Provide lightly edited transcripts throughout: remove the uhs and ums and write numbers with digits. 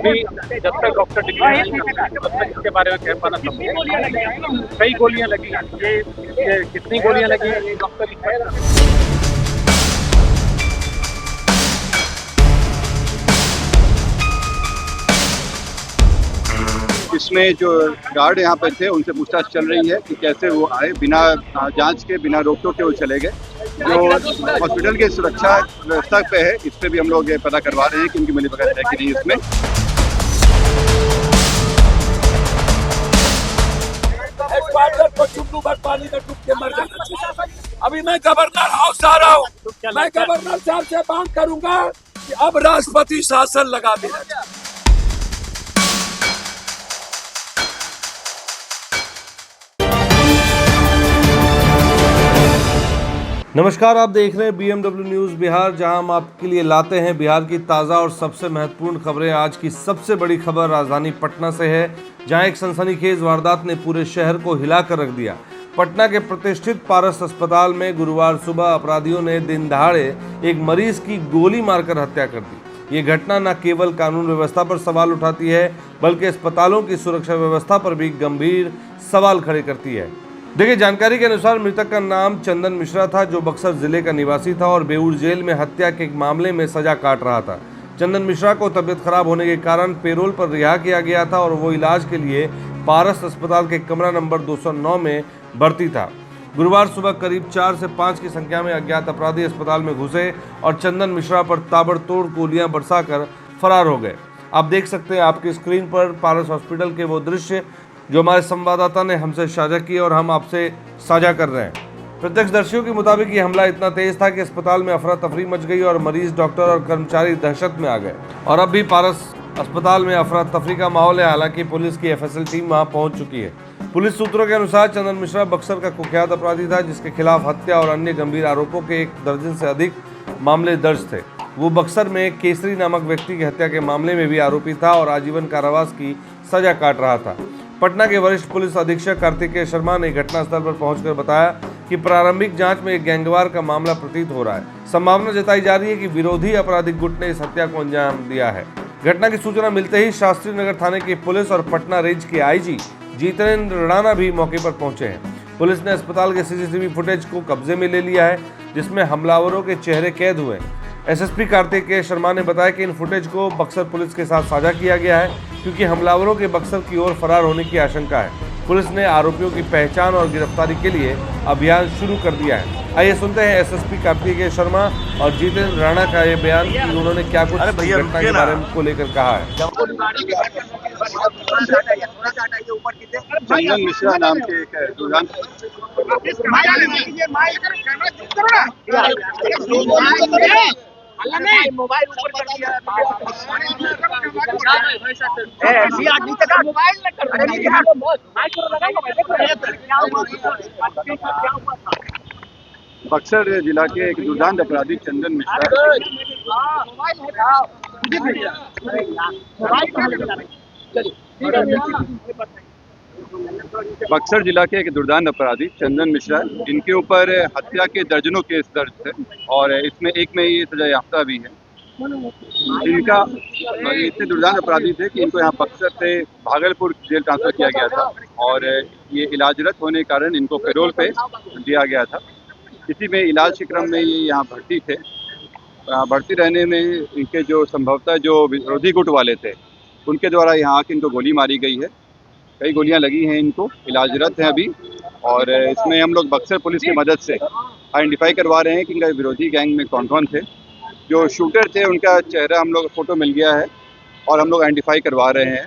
अभी जब तक डॉक्टर डिक्लेयर नहीं करते तब तक इसके बारे में कह पाना संभव। कई गोलियां लगी हैं, ये कितनी गोलियां लगी हैं ये डॉक्टर ही कहता है। इसमें जो गार्ड यहाँ पे थे उनसे पूछताछ चल रही है कि कैसे वो आए, बिना जांच के, बिना रोक टोक के वो चले गए। जो हॉस्पिटल की सुरक्षा व्यवस्था पे है, इस पे भी हम लोग पता करवा रहे हैं कि उनकी मिलीभगत है कि नहीं इसमें। को चुप्पू भर पानी में डूब के मर जाना चाहिए। अभी मैं गवर्नर हाउस आ रहा हूँ, मैं गवर्नर साहब से मांग करूंगा कि अब राष्ट्रपति शासन लगा देना चाहिए। नमस्कार, आप देख रहे हैं BMW न्यूज़ बिहार, जहां हम आपके लिए लाते हैं बिहार की ताज़ा और सबसे महत्वपूर्ण खबरें। आज की सबसे बड़ी खबर राजधानी पटना से है, जहां एक सनसनीखेज वारदात ने पूरे शहर को हिलाकर रख दिया। पटना के प्रतिष्ठित पारस अस्पताल में गुरुवार सुबह अपराधियों ने दिन दहाड़े एक मरीज की गोली मारकर हत्या कर दी। ये घटना न केवल कानून व्यवस्था पर सवाल उठाती है, बल्कि अस्पतालों की सुरक्षा व्यवस्था पर भी गंभीर सवाल खड़े करती है। देखिए, जानकारी के अनुसार मृतक का नाम चंदन मिश्रा था, जो बक्सर जिले का निवासी था और बेऊर जेल में हत्या के एक मामले में सजा काट रहा था। चंदन मिश्रा को तबियत खराब होने के कारण पेरोल पर रिहा किया गया था और वो इलाज के लिए पारस अस्पताल के कमरा नंबर 209 में भर्ती था। गुरुवार सुबह करीब 4 से 5 की संख्या में अज्ञात अपराधी अस्पताल में घुसे और चंदन मिश्रा पर ताबड़तोड़ गोलियां बरसाकर फरार हो गए। आप देख सकते हैं आपकी स्क्रीन पर पारस हॉस्पिटल के वो दृश्य जो हमारे संवाददाता ने हमसे साझा किए और हम आपसे साझा कर रहे हैं। प्रत्यक्षदर्शियों के मुताबिक ये हमला इतना तेज था कि अस्पताल में अफरा तफरी मच गई और मरीज, डॉक्टर और कर्मचारी दहशत में आ गए। और अब भी पारस अस्पताल में अफरा तफरी का माहौल है। हालांकि पुलिस की FSL टीम वहां पहुंच चुकी है। पुलिस सूत्रों के अनुसार चंदन मिश्रा बक्सर का कुख्यात अपराधी था, जिसके खिलाफ हत्या और अन्य गंभीर आरोपों के 1 दर्जन से अधिक मामले दर्ज थे। वो बक्सर में केसरी नामक व्यक्ति की हत्या के मामले में भी आरोपी था और आजीवन कारावास की सजा काट रहा था। पटना के वरिष्ठ पुलिस अधीक्षक कार्तिकेय शर्मा ने घटनास्थल पर पहुंचकर बताया कि प्रारंभिक जांच में एक गैंगवार का मामला प्रतीत हो रहा है। संभावना जताई जा रही है कि विरोधी आपराधिक गुट ने इस हत्या को अंजाम दिया है। घटना की सूचना मिलते ही शास्त्री नगर थाने की पुलिस और पटना रेंज के IG जितेंद्र राणा भी मौके पर पहुंचे हैं। पुलिस ने अस्पताल के CCTV फुटेज को कब्जे में ले लिया है, जिसमें हमलावरों के चेहरे कैद हुए। SSP कार्तिकेय शर्मा ने बताया कि इन फुटेज को बक्सर पुलिस के साथ साझा किया गया है, क्योंकि हमलावरों के बक्सर की ओर फरार होने की आशंका है। पुलिस ने आरोपियों की पहचान और गिरफ्तारी के लिए अभियान शुरू कर दिया है। आइए सुनते हैं SSP कार्तिकेय शर्मा और जितेंद्र राणा का ये बयान कि उन्होंने क्या कुछ घटना के बारे में को लेकर कहा है। चंदन मिश्रा नाम के एक जुर्माना मोबाइल ऊपर कर दिया। बक्सर जिला के एक दुर्दांत अपराधी चंदन मिश्रा बक्सर जिला के एक दुर्दांत अपराधी चंदन मिश्रा, इनके ऊपर हत्या के दर्जनों केस दर्ज थे और इसमें एक में ये सजा याफ्ता भी है। इनका इतने दुर्दांत अपराधी थे कि इनको यहाँ बक्सर से भागलपुर जेल ट्रांसफर किया गया था और ये इलाजरत होने के कारण इनको पैरोल पे दिया गया था। इसी में इलाज के क्रम में ये यहाँ भर्ती थे। भर्ती रहने में इनके जो संभवतः जो विरोधी गुट वाले थे, उनके द्वारा यहाँ आके इनको गोली मारी गई है। कई गोलियां लगी हैं, इनको इलाजरत हैं अभी। और इसमें हम लोग बक्सर पुलिस की मदद से आइडेंटिफाई करवा रहे हैं कि इनका विरोधी गैंग में कौन कौन थे। जो शूटर थे उनका चेहरा हम लोग फोटो मिल गया है और हम लोग आइडेंटिफाई करवा रहे हैं।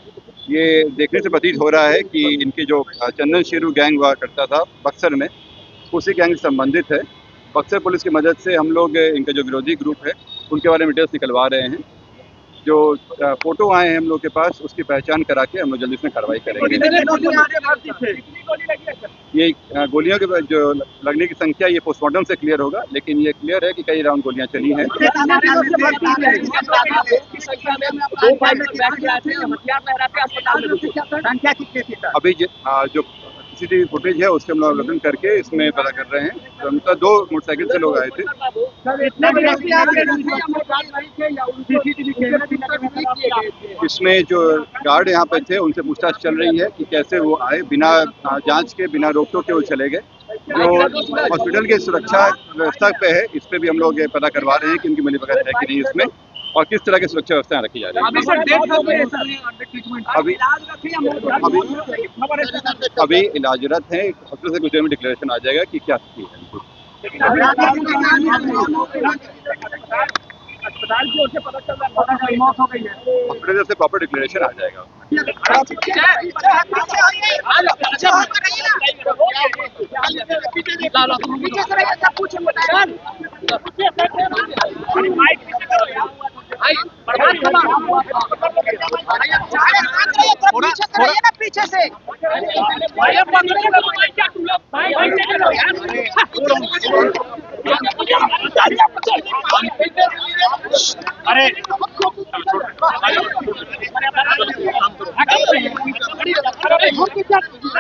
ये देखने से प्रतीत हो रहा है कि इनकी जो चंदन शेरू गैंग हुआ करता था बक्सर में, उसी गैंग से संबंधित है। बक्सर पुलिस की मदद से हम लोग इनका जो विरोधी ग्रुप है उनके बारे में डिटेल्स निकलवा रहे हैं। जो फोटो आए हैं हम लोग के पास, उसकी पहचान करा के हम लोग जल्दी इसमें कार्रवाई करेंगे। ये गोलियों के जो लगने की संख्या ये पोस्टमार्टम से क्लियर होगा, लेकिन ये क्लियर है कि कई राउंड गोलियां चली हैं। अभी जो सीसीटीवी फुटेज है उसके हम लोग अवलोकन करके इसमें पता कर रहे हैं। तो उनका 2 मोटरसाइकिल से लोग आए थे। इसमें जो गार्ड यहाँ पे थे उनसे पूछताछ चल रही है कि कैसे वो आए, बिना जांच के, बिना रोक टोक के वो चले गए। जो हॉस्पिटल की सुरक्षा व्यवस्था पे है, इस पे भी हम लोग पता करवा रहे हैं कि उनकी मिलीभगत है कि नहीं इसमें, और किस तरह की सुरक्षा व्यवस्थाएं रखी जा रही है। अभी इलाजरत है, हॉस्पिटल से कुछ देर में डिक्लेरेशन आ जाएगा कि क्या स्थिति है। अस्पताल की ओर से पता चल रहा है मौत हो गई है, हॉस्पिटल से प्रॉपर डिक्लेरेशन आ जाएगा। पीछे से अरे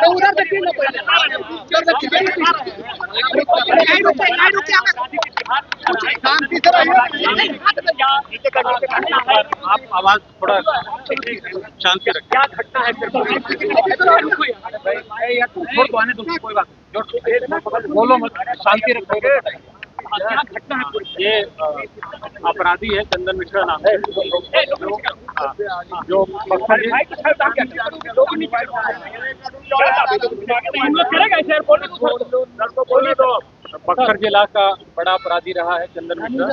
उधर देखिए आप आवाज थोड़ा शांति रखिए। क्या घटना है छोड़ आने दो, कोई बात नहीं, बोलो मत, शांति रखोगे। क्या घटना है? ये अपराधी है, चंदन मिश्रा नाम है, जो बक्सर जिला का बड़ा अपराधी रहा है चंदन मिश्रा,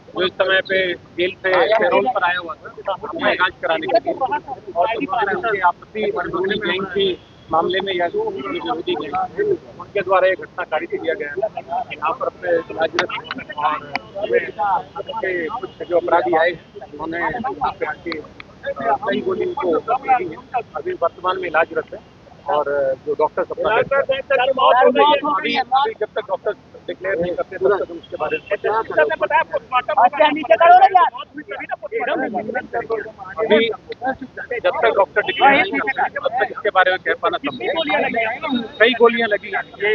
जो इस समय पे जेल से पैरोल पर आया हुआ था अपना इलाज कराने के लिए, और आपसी गैंग के मामले में या विरोधी गैंग उनके द्वारा एक घटना कारित किया गया है। यहाँ पर अपने इलाजरत और कुछ जो अपराधी आए उन्होंने यहाँ पे आके कई गोली को दी है, अभी वर्तमान में इलाजरत है। और जो डॉक्टर अपना अभी जब तक डॉक्टर डिक्लेयर नहीं करते तब तक उसके बारे में अभी जब तक डॉक्टर डिक्लेयर नहीं करते तब तक इसके बारे में कह पाना संभव। कई गोलियां लगी हैं, ये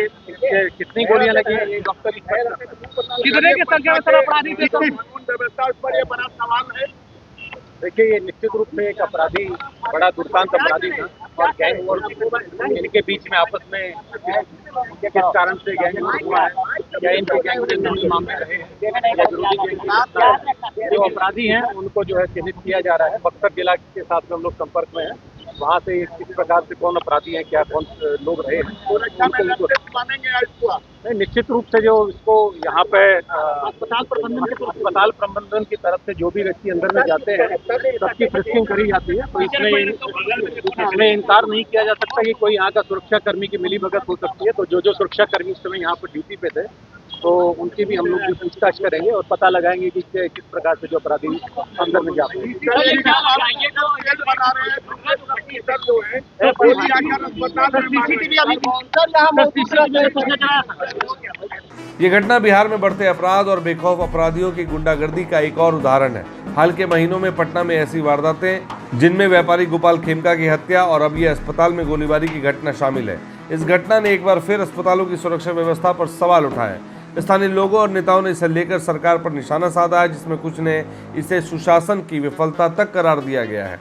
कितनी गोलियां लगी हैं ये डॉक्टर कितने की संख्या में सर अपराधी थे? पर ये बड़ा सवाल है। देखिए, ये निश्चित रूप से एक अपराधी, बड़ा दुर्दांत अपराधी था, और गैंग वॉर इनके बीच में आपस में किस कारण से गैंग वॉर हुआ है, या इनके गैंग से मामले रहे हैं, या विरोधी गैंग जो अपराधी हैं उनको जो है चिन्हित किया जा रहा है। बक्सर जिला के साथ में हम लोग संपर्क में हैं, वहाँ से किस प्रकार से कौन अपराधी हैं, क्या कौन लोग रहे हैं, नहीं निश्चित रूप से जो इसको यहाँ पे अस्पताल प्रबंधन की तरफ से जो भी व्यक्ति अंदर में जाते हैं सबकी फ्रिस्किंग करी जाती है। तो इसमें इनकार नहीं किया जा सकता कि कोई यहाँ का सुरक्षा कर्मी की मिलीभगत हो सकती है। तो जो सुरक्षा कर्मी इस समय यहाँ पर ड्यूटी पे थे तो उनकी भी हम लोग भी पूछताछ करेंगे और पता लगाएंगे कि किस प्रकार से जो अपराधी अंदर में जाते हैं। ये घटना बिहार में बढ़ते अपराध और बेखौफ अपराधियों की गुंडागर्दी का एक और उदाहरण है। हाल के महीनों में पटना में ऐसी वारदातें जिनमें व्यापारी गोपाल खेमका की हत्या और अब ये अस्पताल में गोलीबारी की घटना शामिल है। इस घटना ने एक बार फिर अस्पतालों की सुरक्षा व्यवस्था पर सवाल उठाए। स्थानीय लोगों और नेताओं ने इसे लेकर सरकार पर निशाना साधा है, जिसमें कुछ ने इसे सुशासन की विफलता तक करार दिया गया है।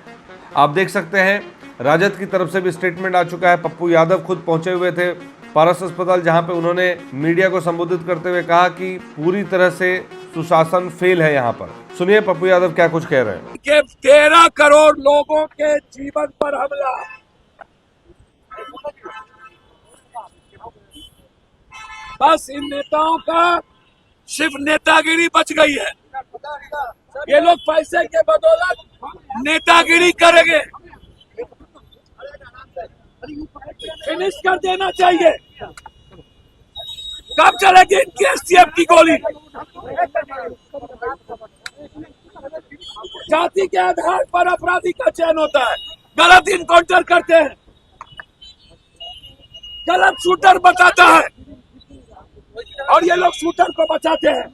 आप देख सकते हैं राजद की तरफ से भी स्टेटमेंट आ चुका है। पप्पू यादव खुद पहुंचे हुए थे पारस अस्पताल, जहां पे उन्होंने मीडिया को संबोधित करते हुए कहा कि पूरी तरह से सुशासन फेल है यहाँ पर। सुनिए पप्पू यादव क्या कुछ कह रहे हैं। 13 करोड़ लोगों के जीवन पर हमला, बस इन नेताओं का सिर्फ नेतागिरी बच गई है। ये लोग पैसे के बदौलत नेतागिरी करेंगे, फिनिश कर देना चाहिए। कब चलेगी इनकी एसटीएफ की गोली? जाति के आधार पर अपराधी का चयन होता है, गलत इनकाउंटर करते हैं, गलत शूटर बताता है और ये लोग शूटर को बचाते हैं।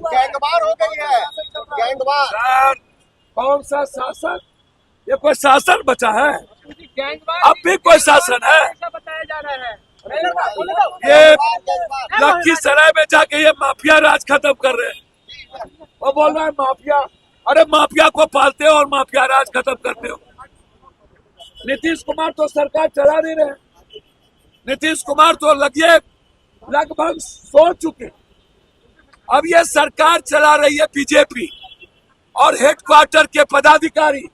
गैंगवार हो गई है, गैंगवार। कौन सा शासन? ये कोई शासन बचा है? अब भी कोई शासन है? बताया जा रहा है। ये लखीसराय में जाके ये माफिया राज खत्म कर रहे हैं। वो बोल रहा है माफिया, अरे माफिया को पालते हो और माफिया राज खत्म करते हो। नीतीश कुमार तो सरकार चला नहीं रहे। नीतीश कुमार तो लगभग सो चुके। अब ये सरकार चला रही है बीजेपी और हेडक्वार्टर के पदाधिकारी।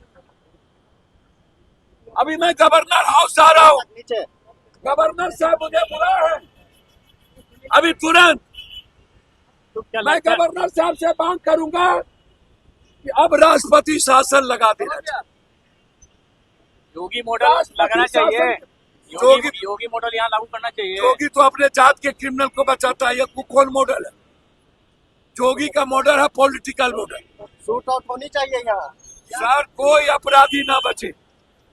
अभी मैं गवर्नर हाउस आ रहा हूँ, गवर्नर साहब मुझे बुला है अभी तुरंत। मैं गवर्नर साहब से मांग करूंगा कि अब राष्ट्रपति शासन लगा देना चाहिए। योगी मॉडल लगाना चाहिए। योगी मॉडल यहाँ लागू करना चाहिए। योगी तो अपने जात के क्रिमिनल को बचाता है। ये कौन मॉडल है? योगी का मॉडल है पॉलिटिकल मॉडल। शूट आउट होनी चाहिए यहाँ। सर कोई अपराधी ना बचे,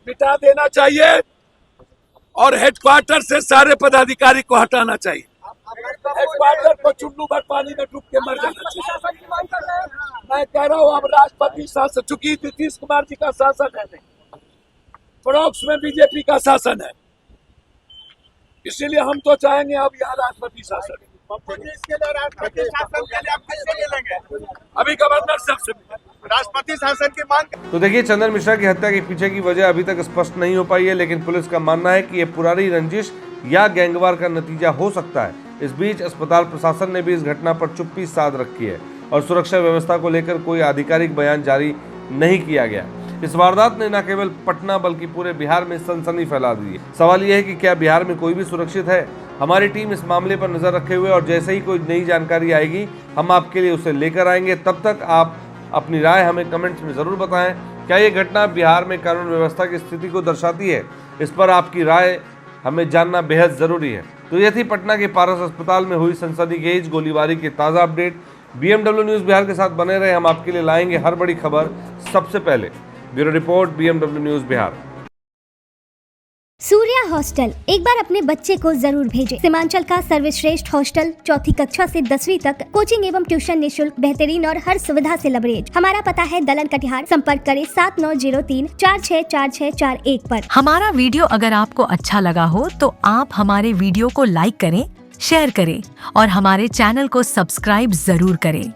मिटा देना चाहिए और हेडक्वार्टर से सारे पदाधिकारी को हटाना चाहिए। हेडक्वार्टर को चुल्लू भर पानी में डूब के मर जाना चाहिए। मैं कह रहा हूँ अब राष्ट्रपति शासन, चूंकि नीतीश कुमार जी का शासन है नहीं, पड़ोस में बीजेपी का शासन है, इसीलिए हम तो चाहेंगे अब यहाँ राष्ट्रपति शासन। इसके लिए राष्ट्रपति शासन के लिए आप कैसे ले लेंगे? अभी गवर्नर साहब से राष्ट्रपति शासन की मांग। तो देखिए, चंदन मिश्रा की हत्या के पीछे की वजह अभी तक स्पष्ट नहीं हो पाई है, लेकिन पुलिस का मानना है कि ये पुरानी रंजिश या गैंगवार का नतीजा हो सकता है। इस बीच अस्पताल प्रशासन ने भी इस घटना पर चुप्पी साध रखी है और सुरक्षा व्यवस्था को लेकर कोई आधिकारिक बयान जारी नहीं किया गया। इस वारदात ने न केवल पटना बल्कि पूरे बिहार में सनसनी फैला दी है। सवाल यह है कि क्या बिहार में कोई भी सुरक्षित है? हमारी टीम इस मामले पर नजर रखे हुए और जैसे ही कोई नई जानकारी आएगी हम आपके लिए उसे लेकर आएंगे। तब तक आप अपनी राय हमें कमेंट्स में जरूर बताएं। क्या ये घटना बिहार में कानून व्यवस्था की स्थिति को दर्शाती है? इस पर आपकी राय हमें जानना बेहद जरूरी है। तो ये थी पटना के पारस अस्पताल में हुई सनसनीखेज गोलीबारी की ताज़ा अपडेट। BMW न्यूज़ बिहार के साथ बने रहे, हम आपके लिए लाएंगे हर बड़ी खबर सबसे पहले। Bureau report, BMW news Bihar. Surya hostel एक बार अपने बच्चे को जरूर भेजें। सीमांचल का सर्वश्रेष्ठ हॉस्टल, 4ठी कक्षा से 10वीं तक कोचिंग एवं ट्यूशन निःशुल्क, बेहतरीन और हर सुविधा से लबरेज। हमारा पता है दलन कटिहार। संपर्क करें 7903-464641 पर। हमारा वीडियो अगर आपको अच्छा लगा हो तो आप हमारे वीडियो को लाइक करें, शेयर करें और हमारे चैनल को सब्सक्राइब जरूर करें।